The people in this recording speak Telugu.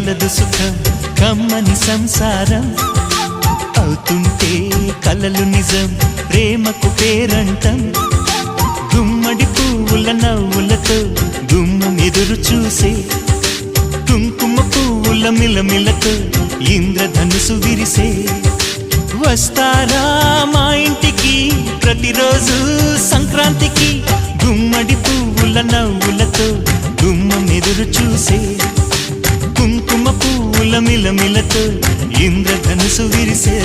కలదు సుఖం కమ్మని సంసారం అవుతుంటే కలలు నిజం ప్రేమకు పేరంటం గుమ్మడి పువ్వుల నవ్వులతో గుమ్మం ఎదురు చూసే కుంకుమ పువ్వుల మిలమిలతో ఇంద్రధనుసు విరిసే వస్తారా మా ఇంటికి ప్రతిరోజు సంక్రాంతికి గుమ్మడి పువ్వుల నవ్వులతో గుమ్మం ఎదురు చూసే కుంకుమ పువ్వుల మిలమిలతో ఇంద్రధనుసు విరిసే